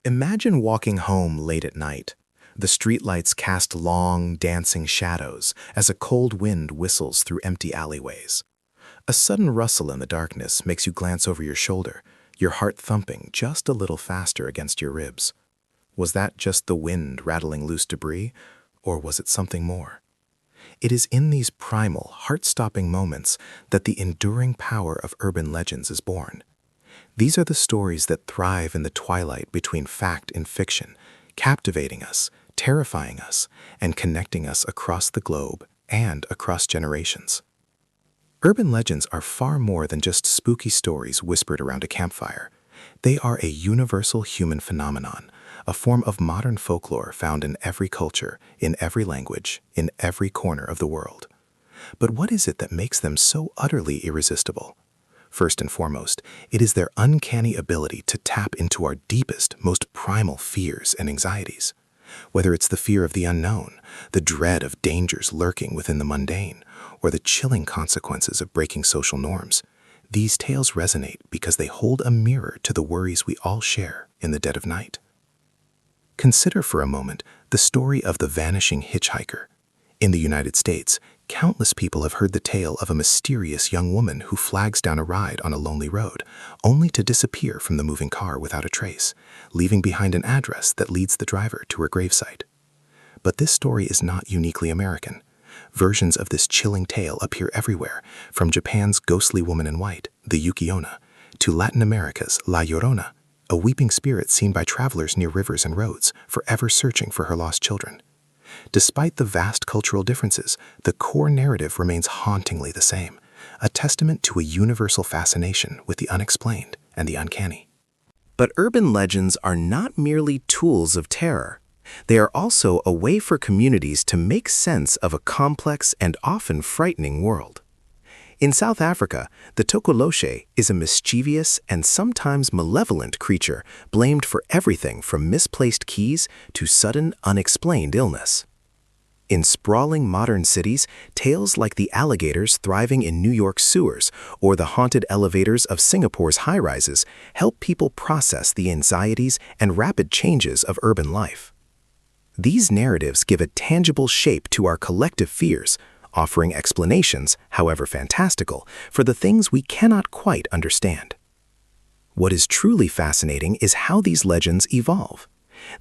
Imagine walking home late at night. The streetlights cast long, dancing shadows as a cold wind whistles through empty alleyways. A sudden rustle in the darkness makes you glance over your shoulder, your heart thumping just a little faster against your ribs. Was that just the wind rattling loose debris, or was it something more? It is in these primal, heart-stopping moments that the enduring power of urban legends is born. These are the stories that thrive in the twilight between fact and fiction, captivating us, terrifying us, and connecting us across the globe and across generations. Urban legends are far more than just spooky stories whispered around a campfire. They are a universal human phenomenon, a form of modern folklore found in every culture, in every language, in every corner of the world. But what is it that makes them so utterly irresistible? First and foremost, it is their uncanny ability to tap into our deepest, most primal fears and anxieties. Whether it's the fear of the unknown, the dread of dangers lurking within the mundane, or the chilling consequences of breaking social norms, these tales resonate because they hold a mirror to the worries we all share in the dead of night. Consider for a moment the story of the vanishing hitchhiker. In the United States, countless people have heard the tale of a mysterious young woman who flags down a ride on a lonely road, only to disappear from the moving car without a trace, leaving behind an address that leads the driver to her gravesite. But this story is not uniquely American. Versions of this chilling tale appear everywhere, from Japan's ghostly woman in white, the Yuki-onna, to Latin America's La Llorona, a weeping spirit seen by travelers near rivers and roads, forever searching for her lost children. Despite the vast cultural differences, the core narrative remains hauntingly the same, a testament to a universal fascination with the unexplained and the uncanny. But urban legends are not merely tools of terror. They are also a way for communities to make sense of a complex and often frightening world. In South Africa, the Tokoloshe is a mischievous and sometimes malevolent creature blamed for everything from misplaced keys to sudden, unexplained illness. In sprawling modern cities, tales like the alligators thriving in New York's sewers or the haunted elevators of Singapore's high-rises help people process the anxieties and rapid changes of urban life. These narratives give a tangible shape to our collective fears, offering explanations, however fantastical, for the things we cannot quite understand. What is truly fascinating is how these legends evolve.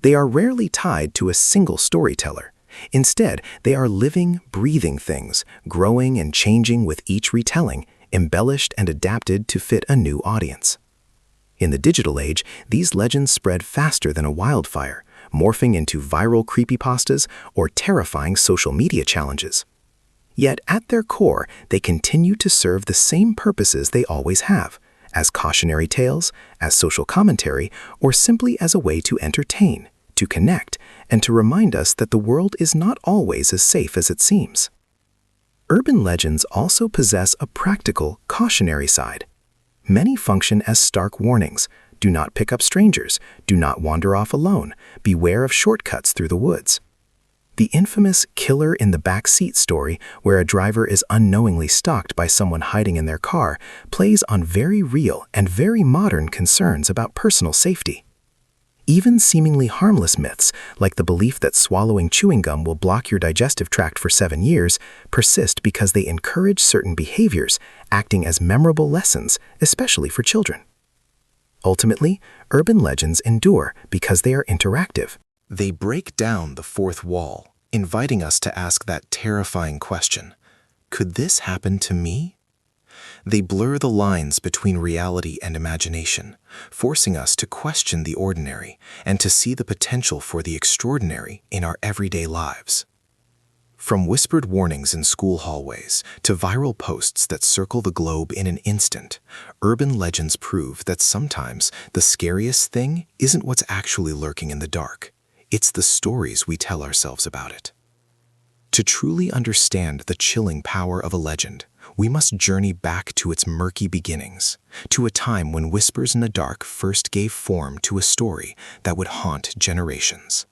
They are rarely tied to a single storyteller. Instead, they are living, breathing things, growing and changing with each retelling, embellished and adapted to fit a new audience. In the digital age, these legends spread faster than a wildfire, morphing into viral creepypastas or terrifying social media challenges. Yet at their core, they continue to serve the same purposes they always have, as cautionary tales, as social commentary, or simply as a way to entertain, to connect, and to remind us that the world is not always as safe as it seems. Urban legends also possess a practical, cautionary side. Many function as stark warnings. Do not pick up strangers. Do not wander off alone. Beware of shortcuts through the woods. The infamous killer in the back seat story, where a driver is unknowingly stalked by someone hiding in their car, plays on very real and very modern concerns about personal safety. Even seemingly harmless myths, like the belief that swallowing chewing gum will block your digestive tract for 7 years, persist because they encourage certain behaviors, acting as memorable lessons, especially for children. Ultimately, urban legends endure because they are interactive. They break down the fourth wall, inviting us to ask that terrifying question, could this happen to me? They blur the lines between reality and imagination, forcing us to question the ordinary and to see the potential for the extraordinary in our everyday lives. From whispered warnings in school hallways to viral posts that circle the globe in an instant, urban legends prove that sometimes the scariest thing isn't what's actually lurking in the dark. It's the stories we tell ourselves about it. To truly understand the chilling power of a legend, we must journey back to its murky beginnings, to a time when whispers in the dark first gave form to a story that would haunt generations.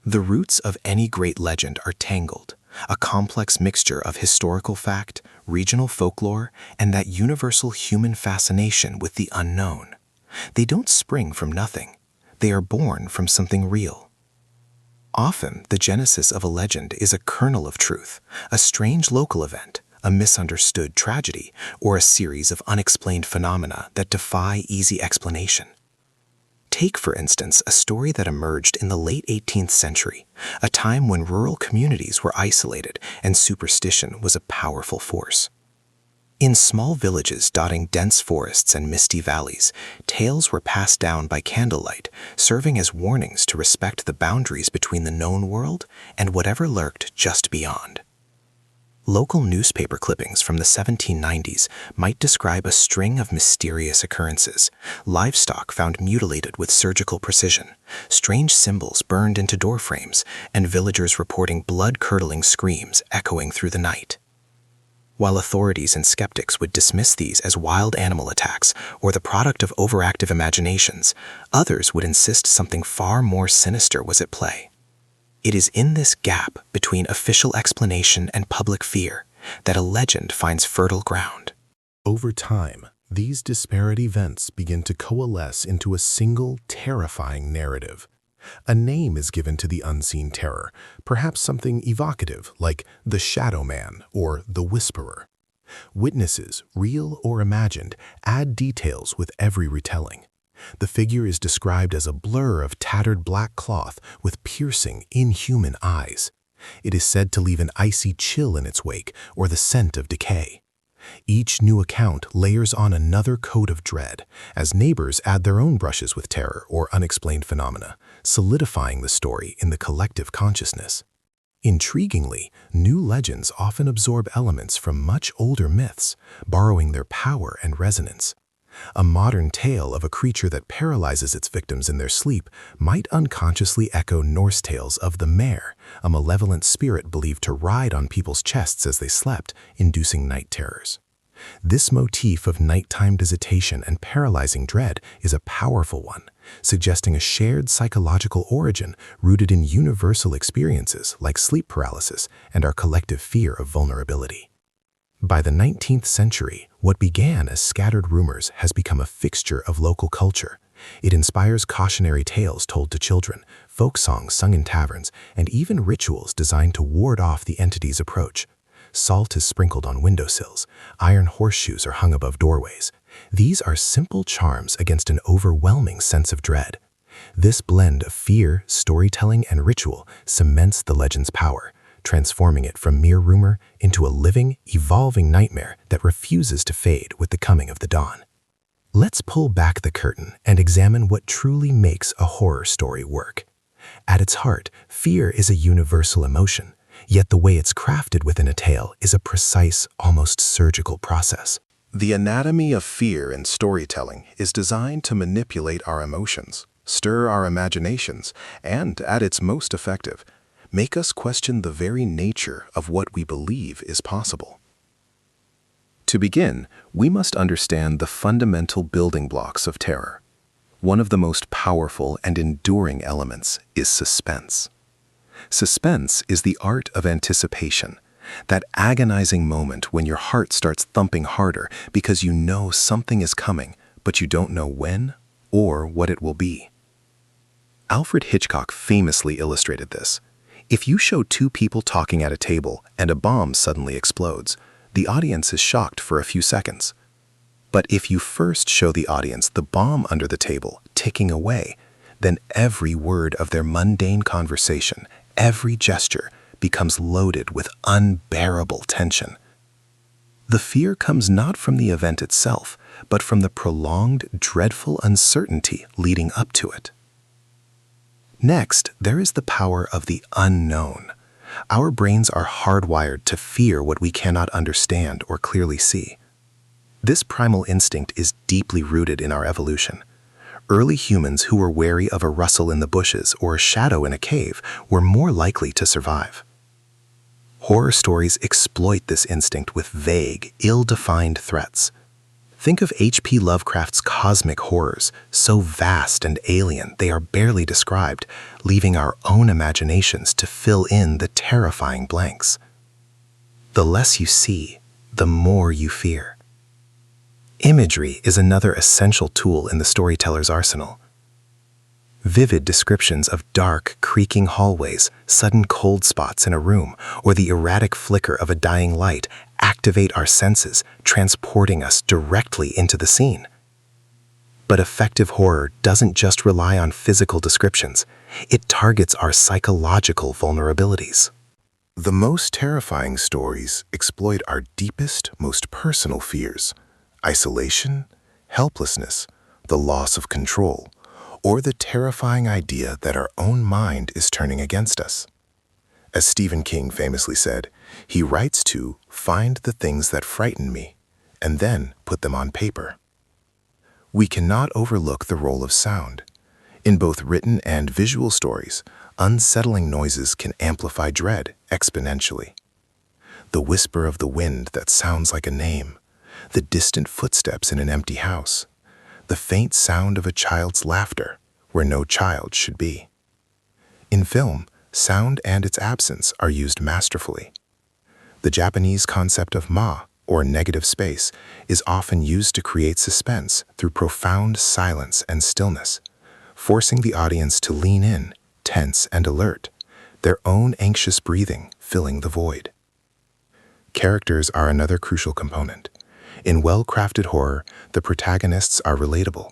The roots of any great legend are tangled, a complex mixture of historical fact, regional folklore, and that universal human fascination with the unknown. They don't spring from nothing. they are born from something real. Often, the genesis of a legend is a kernel of truth, a strange local event, a misunderstood tragedy, or a series of unexplained phenomena that defy easy explanation. Take, for instance, a story that emerged in the late 18th century, a time when rural communities were isolated and superstition was a powerful force. In small villages dotting dense forests and misty valleys, tales were passed down by candlelight, serving as warnings to respect the boundaries between the known world and whatever lurked just beyond. Local newspaper clippings from the 1790s might describe a string of mysterious occurrences: livestock found mutilated with surgical precision, strange symbols burned into doorframes, and villagers reporting blood-curdling screams echoing through the night. While authorities and skeptics would dismiss these as wild animal attacks or the product of overactive imaginations, others would insist something far more sinister was at play. It is in this gap between official explanation and public fear that a legend finds fertile ground. Over time, these disparate events begin to coalesce into a single, terrifying narrative. A name is given to the unseen terror, perhaps something evocative like the Shadow Man or the Whisperer. Witnesses, real or imagined, add details with every retelling. The figure is described as a blur of tattered black cloth with piercing, inhuman eyes. It is said to leave an icy chill in its wake or the scent of decay. Each new account layers on another coat of dread, as neighbors add their own brushes with terror or unexplained phenomena, solidifying the story in the collective consciousness. Intriguingly, new legends often absorb elements from much older myths, borrowing their power and resonance. A modern tale of a creature that paralyzes its victims in their sleep might unconsciously echo Norse tales of the mare, a malevolent spirit believed to ride on people's chests as they slept, inducing night terrors. This motif of nighttime visitation and paralyzing dread is a powerful one, suggesting a shared psychological origin rooted in universal experiences like sleep paralysis and our collective fear of vulnerability. By the 19th century, what began as scattered rumors has become a fixture of local culture. It inspires cautionary tales told to children, folk songs sung in taverns, and even rituals designed to ward off the entity's approach. Salt is sprinkled on windowsills, iron horseshoes are hung above doorways. These are simple charms against an overwhelming sense of dread. This blend of fear, storytelling, and ritual cements the legend's power, transforming it from mere rumor into a living, evolving nightmare that refuses to fade with the coming of the dawn. Let's pull back the curtain and examine what truly makes a horror story work. At its heart, fear is a universal emotion, yet the way it's crafted within a tale is a precise, almost surgical process. The anatomy of fear in storytelling is designed to manipulate our emotions, stir our imaginations, and, at its most effective, make us question the very nature of what we believe is possible. To begin, we must understand the fundamental building blocks of terror. One of the most powerful and enduring elements is suspense. Suspense is the art of anticipation, that agonizing moment when your heart starts thumping harder because you know something is coming, but you don't know when or what it will be. Alfred Hitchcock famously illustrated this. If you show two people talking at a table and a bomb suddenly explodes, the audience is shocked for a few seconds. But if you first show the audience the bomb under the table ticking away, then every word of their mundane conversation, every gesture, becomes loaded with unbearable tension. The fear comes not from the event itself, but from the prolonged, dreadful uncertainty leading up to it. Next, there is the power of the unknown. Our brains are hardwired to fear what we cannot understand or clearly see. This primal instinct is deeply rooted in our evolution. Early humans who were wary of a rustle in the bushes or a shadow in a cave were more likely to survive. Horror stories exploit this instinct with vague, ill-defined threats. Think of H.P. Lovecraft's cosmic horrors, so vast and alien they are barely described, leaving our own imaginations to fill in the terrifying blanks. The less you see, the more you fear. Imagery is another essential tool in the storyteller's arsenal. Vivid descriptions of dark, creaking hallways, sudden cold spots in a room, or the erratic flicker of a dying light activate our senses, transporting us directly into the scene. But effective horror doesn't just rely on physical descriptions. It targets our psychological vulnerabilities. The most terrifying stories exploit our deepest, most personal fears: isolation, helplessness, the loss of control, or the terrifying idea that our own mind is turning against us. As Stephen King famously said, he writes to find the things that frighten me and then put them on paper. We cannot overlook the role of sound. In both written and visual stories, unsettling noises can amplify dread exponentially. The whisper of the wind that sounds like a name, the distant footsteps in an empty house, the faint sound of a child's laughter where no child should be. In film, sound and its absence are used masterfully. The Japanese concept of ma, or negative space, is often used to create suspense through profound silence and stillness, forcing the audience to lean in, tense and alert, their own anxious breathing filling the void. Characters are another crucial component. In well-crafted horror, the protagonists are relatable.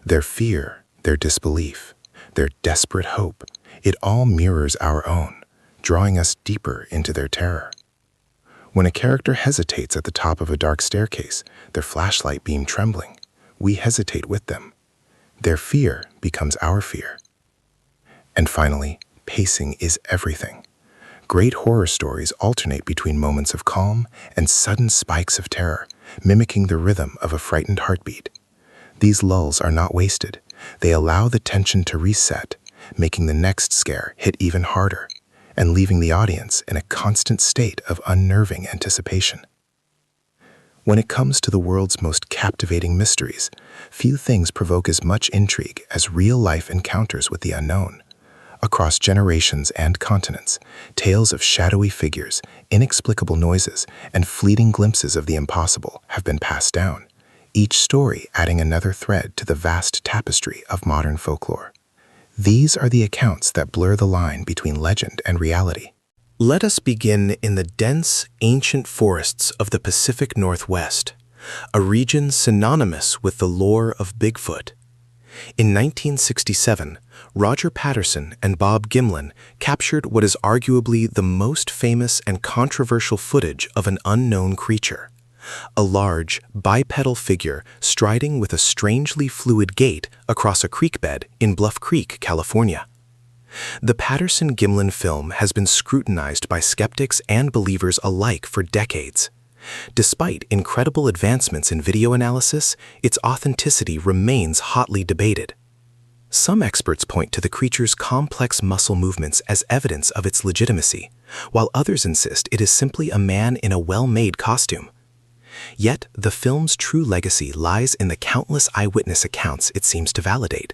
Their fear, their disbelief, their desperate hope, it all mirrors our own, drawing us deeper into their terror. When a character hesitates at the top of a dark staircase, their flashlight beam trembling, we hesitate with them. Their fear becomes our fear. And finally, pacing is everything. Great horror stories alternate between moments of calm and sudden spikes of terror, mimicking the rhythm of a frightened heartbeat. These lulls are not wasted. They allow the tension to reset, making the next scare hit even harder, and leaving the audience in a constant state of unnerving anticipation. When it comes to the world's most captivating mysteries, few things provoke as much intrigue as real-life encounters with the unknown. Across generations and continents, tales of shadowy figures, inexplicable noises, and fleeting glimpses of the impossible have been passed down, each story adding another thread to the vast tapestry of modern folklore. These are the accounts that blur the line between legend and reality. Let us begin in the dense, ancient forests of the Pacific Northwest, a region synonymous with the lore of Bigfoot. In 1967, Roger Patterson and Bob Gimlin captured what is arguably the most famous and controversial footage of an unknown creature: a large, bipedal figure striding with a strangely fluid gait across a creek bed in Bluff Creek, California. The Patterson-Gimlin film has been scrutinized by skeptics and believers alike for decades. Despite incredible advancements in video analysis, its authenticity remains hotly debated. Some experts point to the creature's complex muscle movements as evidence of its legitimacy, while others insist it is simply a man in a well-made costume. Yet, the film's true legacy lies in the countless eyewitness accounts it seems to validate.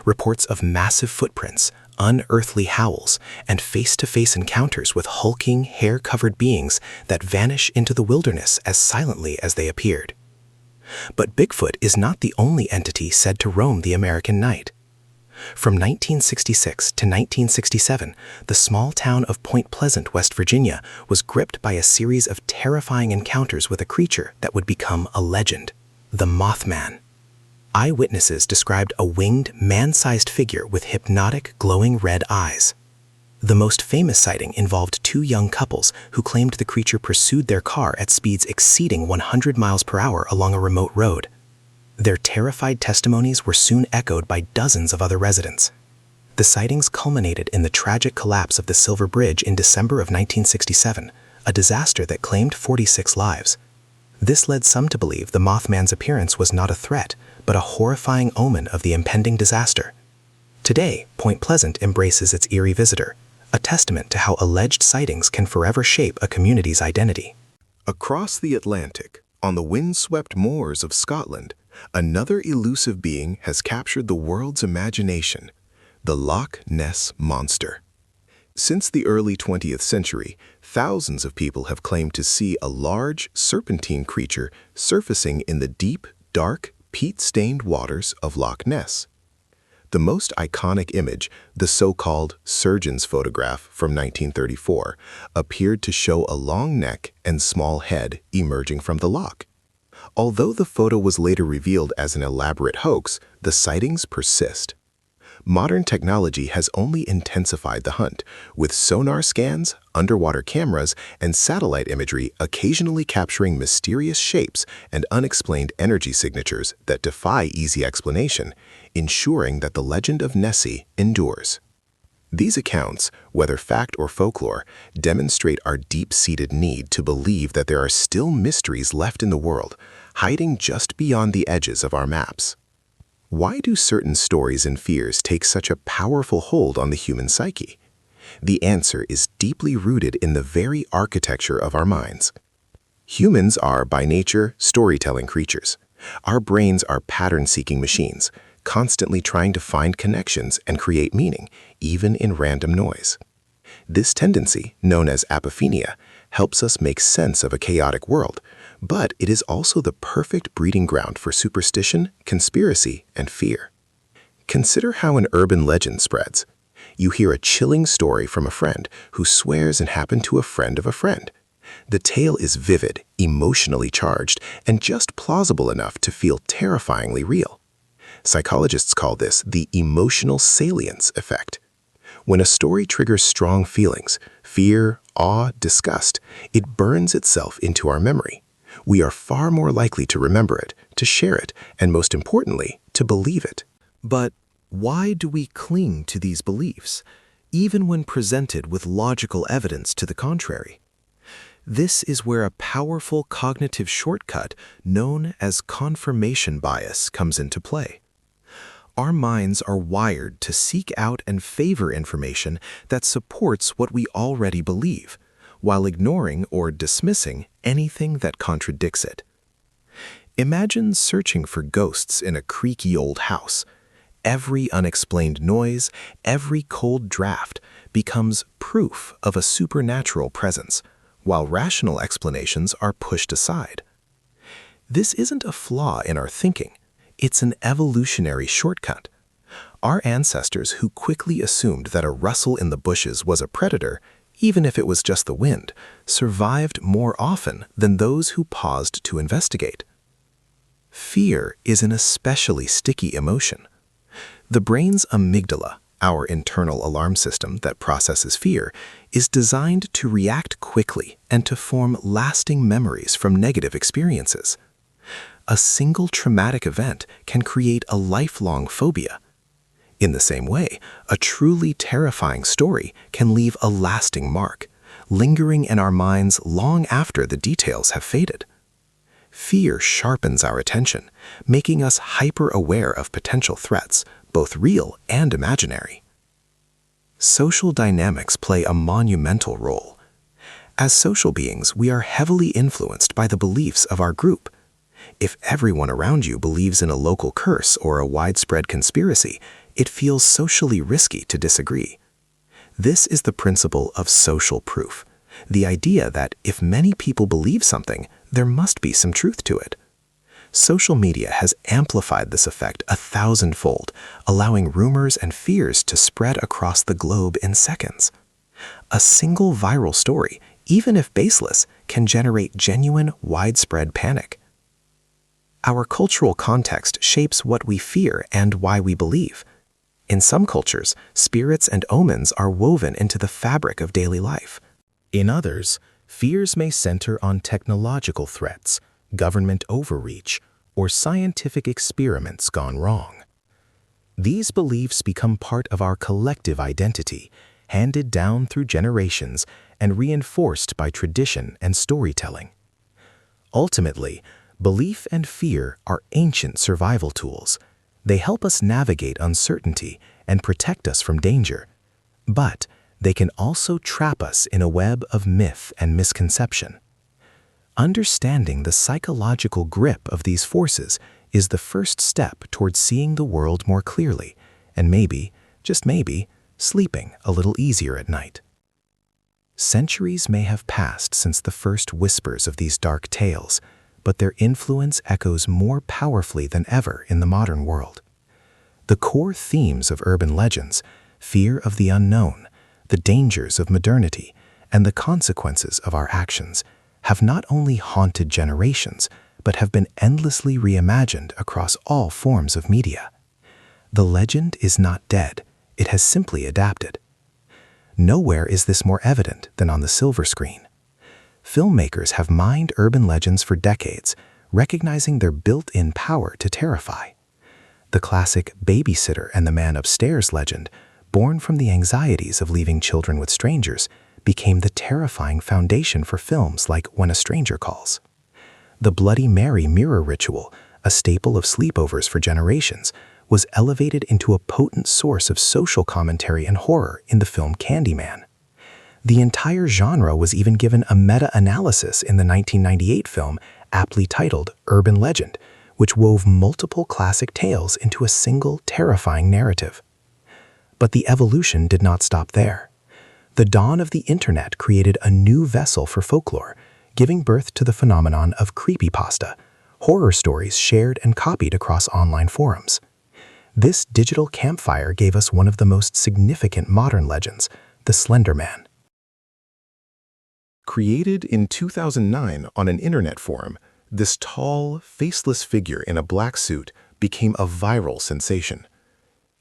Reports of massive footprints, unearthly howls, and face-to-face encounters with hulking, hair-covered beings that vanish into the wilderness as silently as they appeared. But Bigfoot is not the only entity said to roam the American night. From 1966 to 1967, the small town of Point Pleasant, West Virginia, was gripped by a series of terrifying encounters with a creature that would become a legend: the Mothman. Eyewitnesses described a winged, man-sized figure with hypnotic, glowing red eyes. The most famous sighting involved two young couples who claimed the creature pursued their car at speeds exceeding 100 miles per hour along a remote road. Their terrified testimonies were soon echoed by dozens of other residents. The sightings culminated in the tragic collapse of the Silver Bridge in December of 1967, a disaster that claimed 46 lives. This led some to believe the Mothman's appearance was not a threat, but a horrifying omen of the impending disaster. Today, Point Pleasant embraces its eerie visitor, a testament to how alleged sightings can forever shape a community's identity. Across the Atlantic, on the windswept moors of Scotland, another elusive being has captured the world's imagination: the Loch Ness Monster. Since the early 20th century, thousands of people have claimed to see a large, serpentine creature surfacing in the deep, dark, peat-stained waters of Loch Ness. The most iconic image, the so-called surgeon's photograph from 1934, appeared to show a long neck and small head emerging from the lock. Although the photo was later revealed as an elaborate hoax, the sightings persist. Modern technology has only intensified the hunt, with sonar scans, underwater cameras, and satellite imagery occasionally capturing mysterious shapes and unexplained energy signatures that defy easy explanation, ensuring that the legend of Nessie endures. These accounts, whether fact or folklore, demonstrate our deep-seated need to believe that there are still mysteries left in the world, hiding just beyond the edges of our maps. Why do certain stories and fears take such a powerful hold on the human psyche? The answer is deeply rooted in the very architecture of our minds. Humans are, by nature, storytelling creatures. Our brains are pattern-seeking machines, constantly trying to find connections and create meaning, even in random noise. This tendency, known as apophenia, helps us make sense of a chaotic world, but it is also the perfect breeding ground for superstition, conspiracy, and fear. Consider how an urban legend spreads. You hear a chilling story from a friend who swears it happened to a friend of a friend. The tale is vivid, emotionally charged, and just plausible enough to feel terrifyingly real. Psychologists call this the emotional salience effect. When a story triggers strong feelings, fear, awe, disgust, it burns itself into our memory. We are far more likely to remember it, to share it, and most importantly, to believe it. But why do we cling to these beliefs, even when presented with logical evidence to the contrary? This is where a powerful cognitive shortcut known as confirmation bias comes into play. Our minds are wired to seek out and favor information that supports what we already believe, while ignoring or dismissing anything that contradicts it. Imagine searching for ghosts in a creaky old house. Every unexplained noise, every cold draft becomes proof of a supernatural presence, while rational explanations are pushed aside. This isn't a flaw in our thinking. It's an evolutionary shortcut. Our ancestors who quickly assumed that a rustle in the bushes was a predator, even if it was just the wind, survived more often than those who paused to investigate. Fear is an especially sticky emotion. The brain's amygdala, our internal alarm system that processes fear, is designed to react quickly and to form lasting memories from negative experiences. A single traumatic event can create a lifelong phobia. In the same way, a truly terrifying story can leave a lasting mark, lingering in our minds long after the details have faded. Fear sharpens our attention, making us hyper-aware of potential threats, both real and imaginary. Social dynamics play a monumental role. As social beings, we are heavily influenced by the beliefs of our group. If everyone around you believes in a local curse or a widespread conspiracy, it feels socially risky to disagree. This is the principle of social proof, the idea that if many people believe something, there must be some truth to it. Social media has amplified this effect 1,000-fold, allowing rumors and fears to spread across the globe in seconds. A single viral story, even if baseless, can generate genuine, widespread panic. Our cultural context shapes what we fear and why we believe. In some cultures, spirits and omens are woven into the fabric of daily life. In others, fears may center on technological threats, government overreach, or scientific experiments gone wrong. These beliefs become part of our collective identity, handed down through generations and reinforced by tradition and storytelling. Ultimately, belief and fear are ancient survival tools. They help us navigate uncertainty and protect us from danger. But they can also trap us in a web of myth and misconception. Understanding the psychological grip of these forces is the first step towards seeing the world more clearly and maybe, just maybe, sleeping a little easier at night. Centuries may have passed since the first whispers of these dark tales, but their influence echoes more powerfully than ever in the modern world. The core themes of urban legends, fear of the unknown, the dangers of modernity, and the consequences of our actions, have not only haunted generations, but have been endlessly reimagined across all forms of media. The legend is not dead, it has simply adapted. Nowhere is this more evident than on the silver screen. Filmmakers have mined urban legends for decades, recognizing their built-in power to terrify. The classic Babysitter and the Man Upstairs legend, born from the anxieties of leaving children with strangers, became the terrifying foundation for films like When a Stranger Calls. The Bloody Mary mirror ritual, a staple of sleepovers for generations, was elevated into a potent source of social commentary and horror in the film Candyman. The entire genre was even given a meta-analysis in the 1998 film aptly titled Urban Legend, which wove multiple classic tales into a single terrifying narrative. But the evolution did not stop there. The dawn of the internet created a new vessel for folklore, giving birth to the phenomenon of creepypasta, horror stories shared and copied across online forums. This digital campfire gave us one of the most significant modern legends, the Slender Man. Created in 2009 on an internet forum, this tall, faceless figure in a black suit became a viral sensation.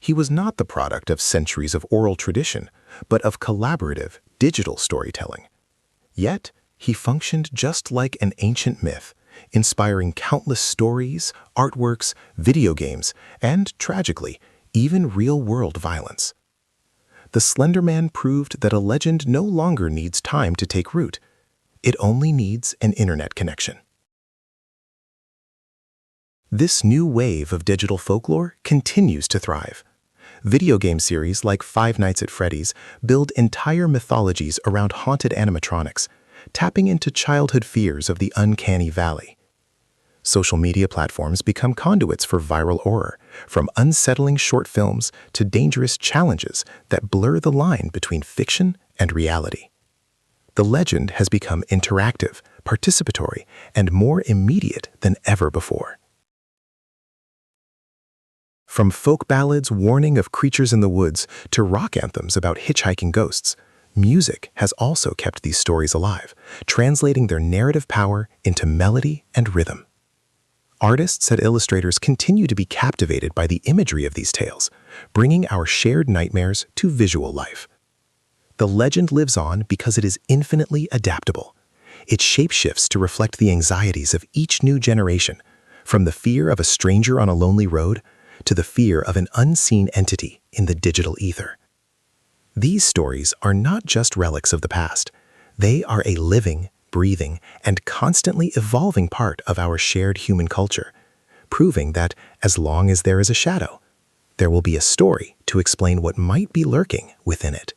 He was not the product of centuries of oral tradition, but of collaborative, digital storytelling. Yet, he functioned just like an ancient myth, inspiring countless stories, artworks, video games, and, tragically, even real-world violence. The Slender Man proved that a legend no longer needs time to take root. It only needs an internet connection. This new wave of digital folklore continues to thrive. Video game series like Five Nights at Freddy's build entire mythologies around haunted animatronics, tapping into childhood fears of the uncanny valley. Social media platforms become conduits for viral horror, from unsettling short films to dangerous challenges that blur the line between fiction and reality. The legend has become interactive, participatory, and more immediate than ever before. From folk ballads warning of creatures in the woods to rock anthems about hitchhiking ghosts, music has also kept these stories alive, translating their narrative power into melody and rhythm. Artists and illustrators continue to be captivated by the imagery of these tales, bringing our shared nightmares to visual life. The legend lives on because it is infinitely adaptable. It shapeshifts to reflect the anxieties of each new generation, from the fear of a stranger on a lonely road to the fear of an unseen entity in the digital ether. These stories are not just relics of the past. They are a living, breathing, and constantly evolving part of our shared human culture, proving that as long as there is a shadow, there will be a story to explain what might be lurking within it.